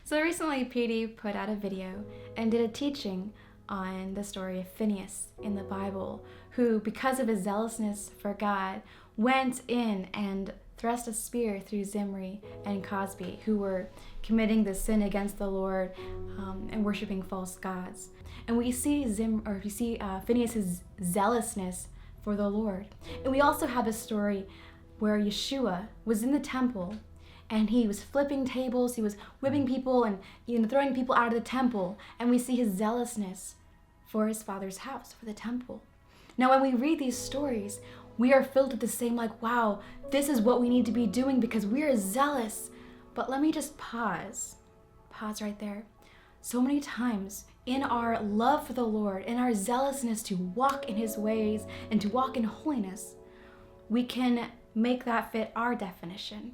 So recently, PD put out a video and did a teaching on the story of Phineas in the Bible, who, because of his zealousness for God, went in and thrust a spear through Zimri and Cosby, who were committing the sin against the Lord and worshiping false gods. And we see Phineas's zealousness for the Lord. And we also have a story where Yeshua was in the temple and he was flipping tables, he was whipping people and throwing people out of the temple. And we see his zealousness for his Father's house, for the temple. Now, when we read these stories, we are filled with the same, wow, this is what we need to be doing because we are zealous. But let me just pause right there. So many times in our love for the Lord, in our zealousness to walk in his ways and to walk in holiness, we can make that fit our definition.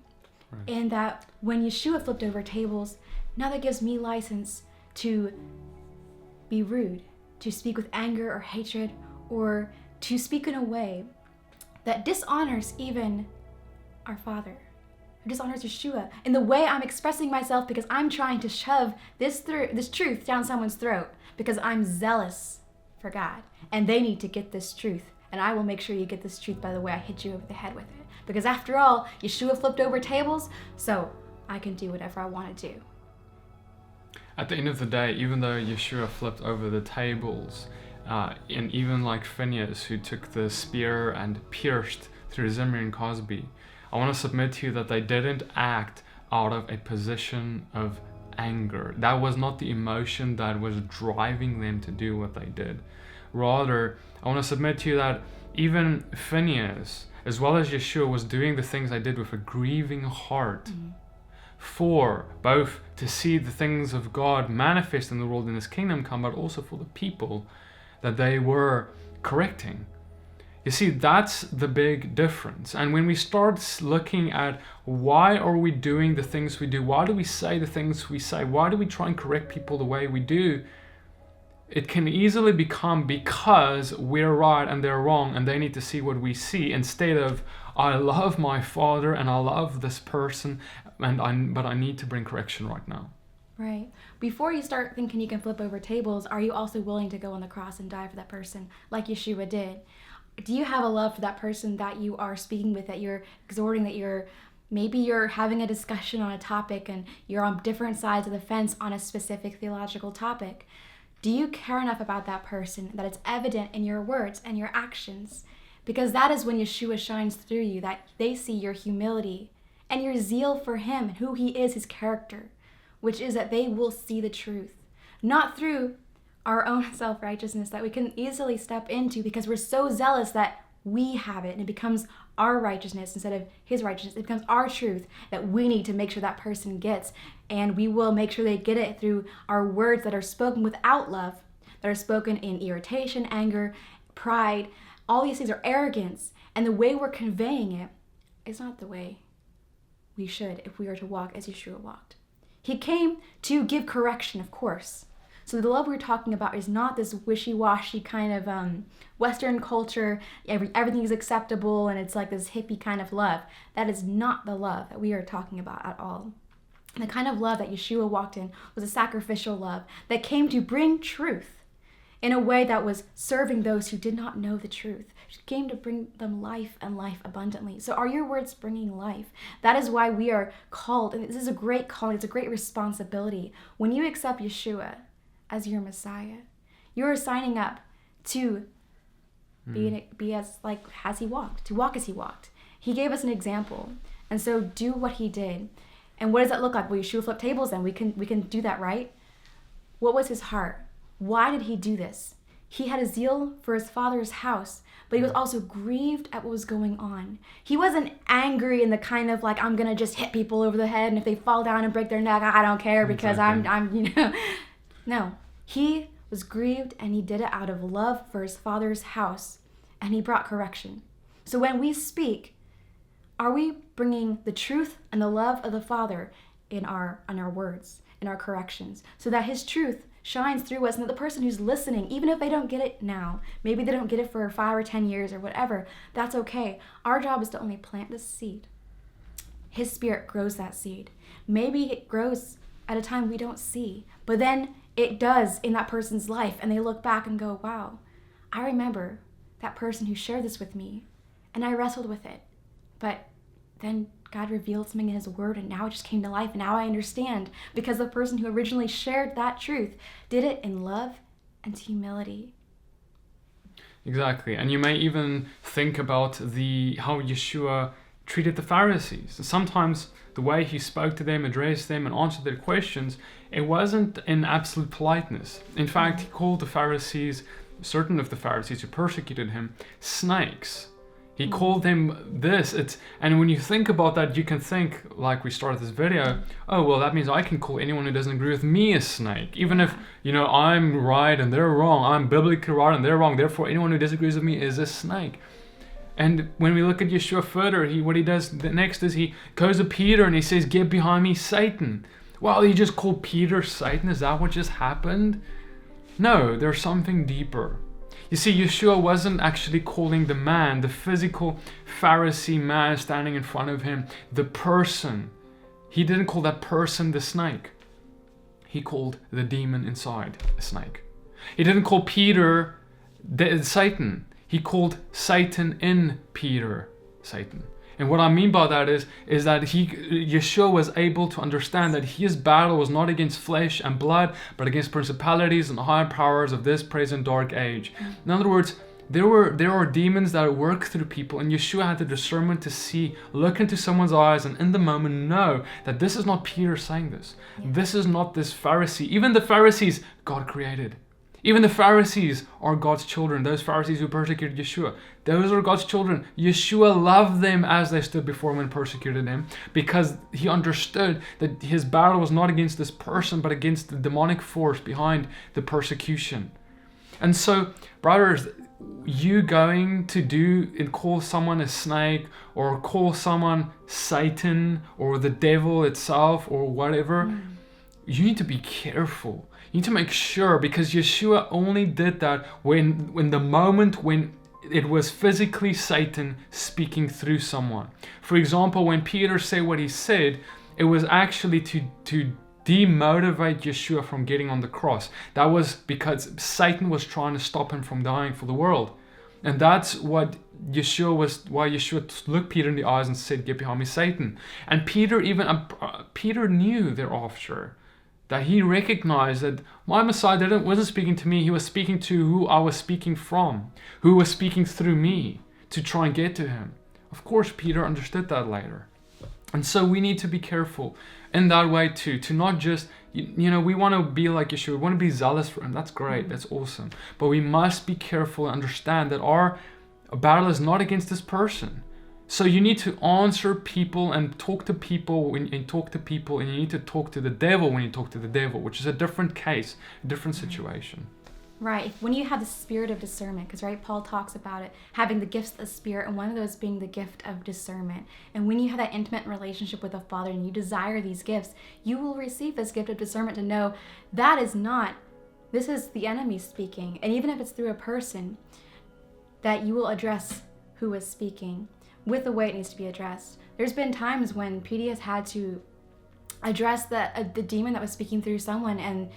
Right. And that when Yeshua flipped over tables, now that gives me license to be rude, to speak with anger or hatred, or to speak in a way that dishonors even our Father, or dishonors Yeshua in the way I'm expressing myself because I'm trying to shove this truth down someone's throat because I'm zealous for God and they need to get this truth. And I will make sure you get this truth by the way I hit you over the head with it. Because after all, Yeshua flipped over tables, so I can do whatever I want to do. At the end of the day, even though Yeshua flipped over the tables, and even like Phineas, who took the spear and pierced through Zimri and Cosby, I want to submit to you that they didn't act out of a position of anger. That was not the emotion that was driving them to do what they did. Rather, I want to submit to you that even Phineas, as well as Yeshua, was doing the things they did with a grieving heart, for both to see the things of God manifest in the world in his kingdom come, but also for the people that they were correcting. You see, that's the big difference. And when we start looking at why are we doing the things we do, why do we say the things we say, why do we try and correct people the way we do, it can easily become because we're right and they're wrong and they need to see what we see, instead of I love my Father and I love this person but I need to bring correction right now. Right. Before you start thinking you can flip over tables, are you also willing to go on the cross and die for that person like Yeshua did? Do you have a love for that person that you are speaking with, that you're exhorting, that maybe you're having a discussion on a topic and you're on different sides of the fence on a specific theological topic? Do you care enough about that person that it's evident in your words and your actions? Because that is when Yeshua shines through you, that they see your humility and your zeal for him and who he is, his character, which is that they will see the truth, not through our own self-righteousness that we can easily step into because we're so zealous that we have it and it becomes our righteousness instead of his righteousness. It becomes our truth that we need to make sure that person gets, and we will make sure they get it through our words that are spoken without love, that are spoken in irritation, anger, pride. All these things are arrogance, and the way we're conveying it is not the way we should if we are to walk as Yeshua walked. He came to give correction, of course. So the love we're talking about is not this wishy-washy kind of Western culture, everything is acceptable and it's like this hippie kind of love. That is not the love that we are talking about at all. The kind of love that Yeshua walked in was a sacrificial love that came to bring truth in a way that was serving those who did not know the truth. It came to bring them life and life abundantly. So are your words bringing life? That is why we are called, and this is a great calling, it's a great responsibility. When you accept Yeshua as your Messiah, you're signing up to be as he walked, to walk as he walked. He gave us an example, and so do what he did. And what does that look like? Well, Yeshua flipped tables, then we can do that, right? What was his heart? Why did he do this? He had a zeal for his Father's house, but he was also grieved at what was going on. He wasn't angry in the kind of I'm gonna just hit people over the head, and if they fall down and break their neck, I don't care because I'm No, he was grieved and he did it out of love for his Father's house, and he brought correction. So when we speak, are we bringing the truth and the love of the Father in our words, in our corrections, so that his truth shines through us and that the person who's listening, even if they don't get it now, maybe they don't get it for 5 or 10 years or whatever, that's okay. Our job is to only plant the seed. His Spirit grows that seed. Maybe it grows at a time we don't see. But then it does in that person's life, and they look back and go, wow, I remember that person who shared this with me, and I wrestled with it. But then God revealed something in his word, and now it just came to life, and now I understand, because the person who originally shared that truth did it in love and humility. Exactly. And you may even think about how Yeshua treated the Pharisees. Sometimes the way he spoke to them, addressed them, and answered their questions, it wasn't in absolute politeness. In fact, he called the Pharisees, certain of the Pharisees who persecuted him, snakes. He called them this. And when you think about that, you can think, like we started this video, oh, well, that means I can call anyone who doesn't agree with me a snake. Even if, I'm right and they're wrong. I'm biblically right and they're wrong. Therefore, anyone who disagrees with me is a snake. And when we look at Yeshua further, what he does next is he goes to Peter and he says, get behind me, Satan. Well, he just called Peter Satan. Is that what just happened? No, there's something deeper. You see, Yeshua wasn't actually calling the man, the physical Pharisee man standing in front of him, the person. He didn't call that person the snake. He called the demon inside a snake. He didn't call Peter Satan. He called Satan in Peter Satan. And what I mean by that is that Yeshua was able to understand that his battle was not against flesh and blood, but against principalities and higher powers of this present dark age. In other words, there are demons that work through people, and Yeshua had the discernment to look into someone's eyes, and in the moment know that this is not Peter saying this. This is not this Pharisee. Even the Pharisees, God created. Even the Pharisees are God's children. Those Pharisees who persecuted Yeshua, those are God's children. Yeshua loved them as they stood before him and persecuted him, because he understood that his battle was not against this person, but against the demonic force behind the persecution. And so, brothers, you going to do and call someone a snake, or call someone Satan, or the devil itself, or whatever, you need to be careful. You need to make sure, because Yeshua only did that when the moment when it was physically Satan speaking through someone. For example, when Peter said what he said, it was actually to demotivate Yeshua from getting on the cross. That was because Satan was trying to stop him from dying for the world. And that's what why Yeshua looked Peter in the eyes and said, get behind me, Satan. And Peter knew thereafter that he recognized that my Messiah wasn't speaking to me, he was speaking to who I was speaking from, who was speaking through me to try and get to him. Of course, Peter understood that later. And so we need to be careful in that way too, to not just, we want to be like Yeshua, we want to be zealous for him. That's great, that's awesome. But we must be careful and understand that our battle is not against this person. So you need to answer people and talk to people when you talk to people, and you need to talk to the devil when you talk to the devil, which is a different case, a different situation. Right. When you have the spirit of discernment, because Paul talks about it, having the gifts of the Spirit, and one of those being the gift of discernment. And when you have that intimate relationship with the Father and you desire these gifts, you will receive this gift of discernment to know this is the enemy speaking. And even if it's through a person, that you will address who is speaking with the way it needs to be addressed. There's been times when PD has had to address the demon that was speaking through someone, and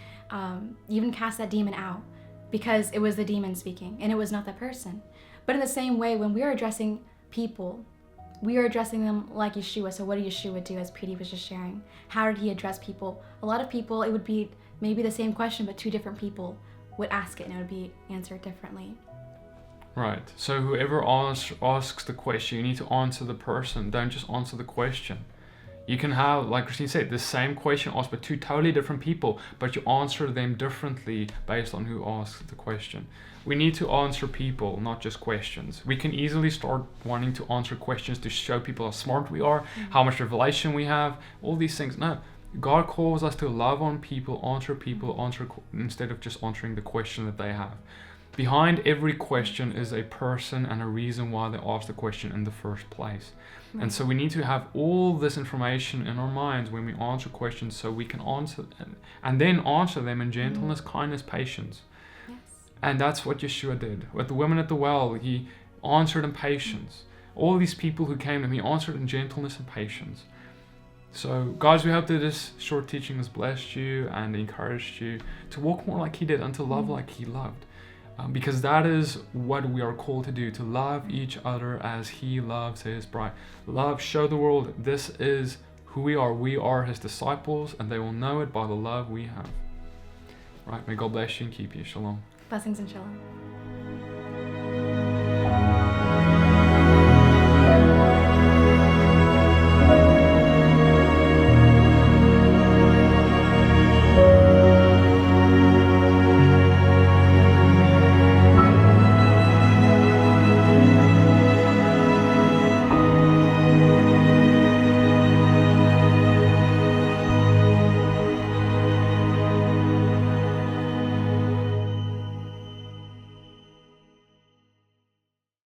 even cast that demon out, because it was the demon speaking and it was not that person. But in the same way, when we are addressing people, we are addressing them like Yeshua. So what did Yeshua do, as PD was just sharing? How did he address people? A lot of people, it would be maybe the same question, but two different people would ask it and it would be answered differently. Right. So whoever asks the question, you need to answer the person. Don't just answer the question. You can have, like Christine said, the same question asked by two totally different people, but you answer them differently based on who asks the question. We need to answer people, not just questions. We can easily start wanting to answer questions to show people how smart we are, how much revelation we have, all these things. No. God calls us to love on people, answer instead of just answering the question that they have. Behind every question is a person and a reason why they asked the question in the first place. Right. And so we need to have all this information in our minds when we answer questions, so we can answer them, and then answer them in gentleness, kindness, patience. Yes. And that's what Yeshua did. With the woman at the well, he answered in patience. All these people who came to him, he answered in gentleness and patience. So, guys, we hope that this short teaching has blessed you and encouraged you to walk more like he did and to love like he loved. Because that is what we are called to do, to love each other as he loves his bride. Love, show the world this is who we are. We are his disciples, and they will know it by the love we have. Right, may God bless you and keep you. Shalom. Blessings and shalom.